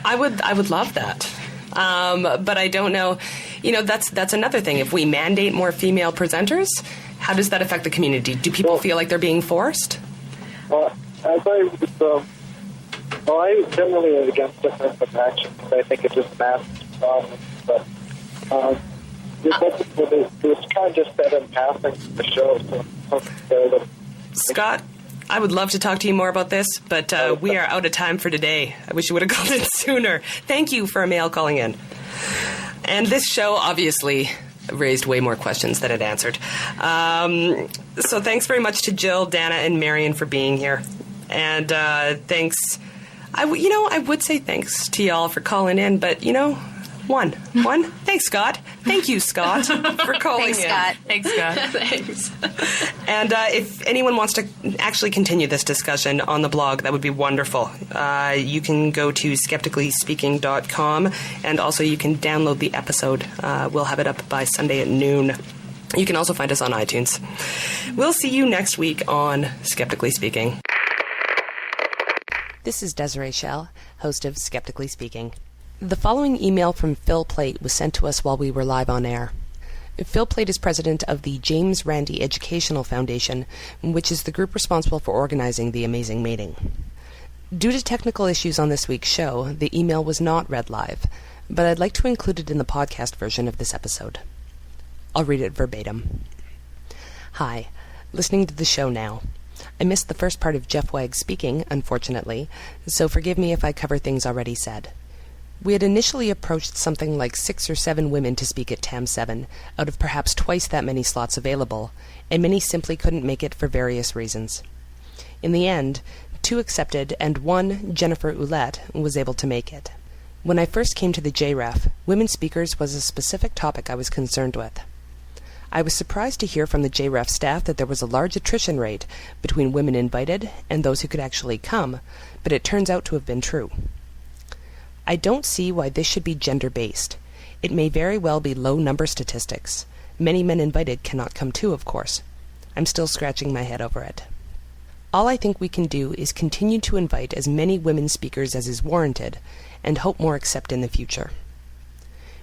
I would love that. But I don't know. That's another thing. If we mandate more female presenters, how does that affect the community? Do people feel like they're being forced? Well, I generally am against affirmative action because I think it just masks problems. But it was kind of just said in passing the show. So Scott, I would love to talk to you more about this, but we are out of time for today. I wish you would have called in sooner. Thank you for a male calling in. And this show, obviously, raised way more questions than it answered. So thanks very much to Jill, Dana, and Marion for being here. And thanks. I would say thanks to y'all for calling in, but, one. Thanks, Scott. Thank you, Scott, for calling Thanks, in. Scott. Thanks, Scott. Thanks. And if anyone wants to actually continue this discussion on the blog, that would be wonderful. You can go to skepticallyspeaking.com, and also you can download the episode. We'll have it up by Sunday at noon. You can also find us on iTunes. We'll see you next week on Skeptically Speaking. This is Desiree Schell, host of Skeptically Speaking. The following email from Phil Plate was sent to us while we were live on air. Phil Plate is president of the James Randi Educational Foundation, which is the group responsible for organizing the Amazing Mating. Due to technical issues on this week's show, the email was not read live, but I'd like to include it in the podcast version of this episode. I'll read it verbatim. Hi, listening to the show now. I missed the first part of Jeff Wagg's speaking, unfortunately, so forgive me if I cover things already said. We had initially approached something like 6 or 7 women to speak at TAM 7, out of perhaps twice that many slots available, and many simply couldn't make it for various reasons. In the end, 2 accepted, and 1, Jennifer Ouellette, was able to make it. When I first came to the JREF, women speakers was a specific topic I was concerned with. I was surprised to hear from the JREF staff that there was a large attrition rate between women invited and those who could actually come, but it turns out to have been true. I don't see why this should be gender-based. It may very well be low number statistics. Many men invited cannot come too, of course. I'm still scratching my head over it. All I think we can do is continue to invite as many women speakers as is warranted, and hope more accept in the future.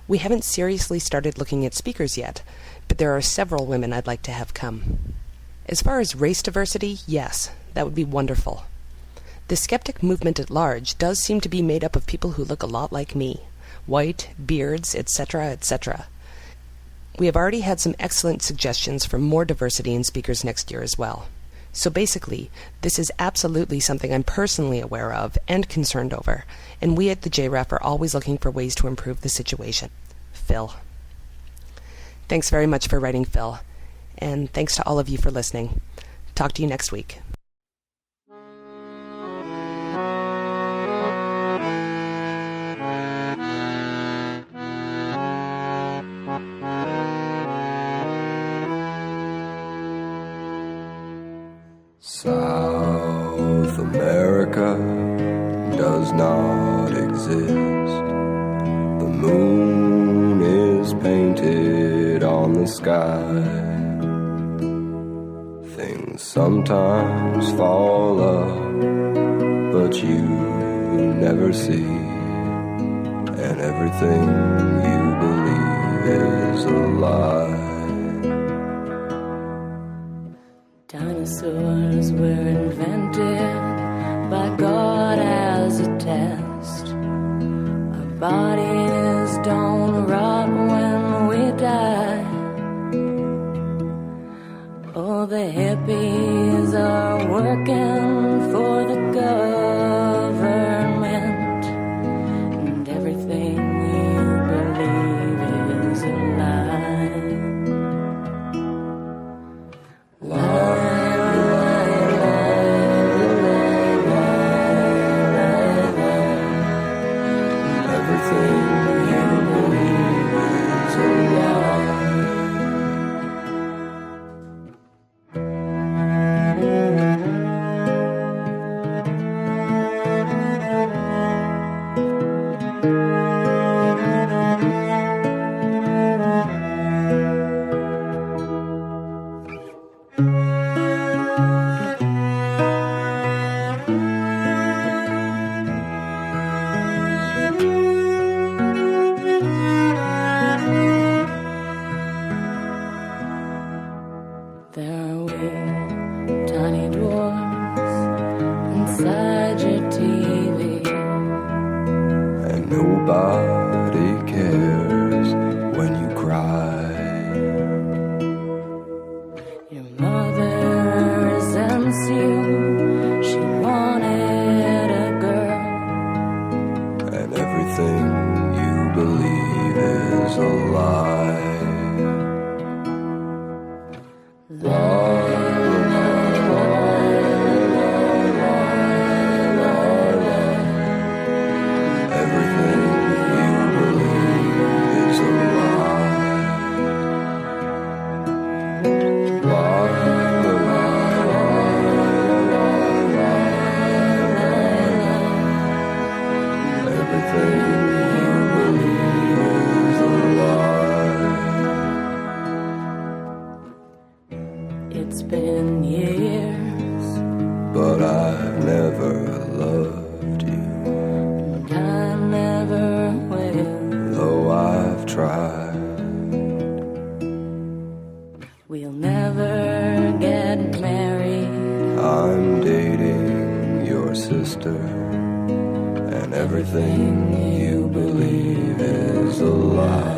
We haven't seriously started looking at speakers yet, but there are several women I'd like to have come. As far as race diversity, yes, that would be wonderful. The skeptic movement at large does seem to be made up of people who look a lot like me. White, beards, etc., etc. We have already had some excellent suggestions for more diversity in speakers next year as well. So basically, this is absolutely something I'm personally aware of and concerned over, and we at the JREF are always looking for ways to improve the situation. Phil. Thanks very much for writing, Phil, and thanks to all of you for listening. Talk to you next week. South America does not exist. The moon is painted on the sky. Things sometimes fall up, but you never see. And everything you believe is a lie. Dinosaurs were invented by God as a test. Our bodies don't rot when we die. Oh, the hippies are working for the government, and everything you believe is a lie. Nobody cares when you cry. Your mother resents you. She wanted a girl. And everything you believe is a lie. It's been years, but I've never loved you, and I never will, though I've tried. We'll never get married. I'm dating your sister, and everything you believe is a lie.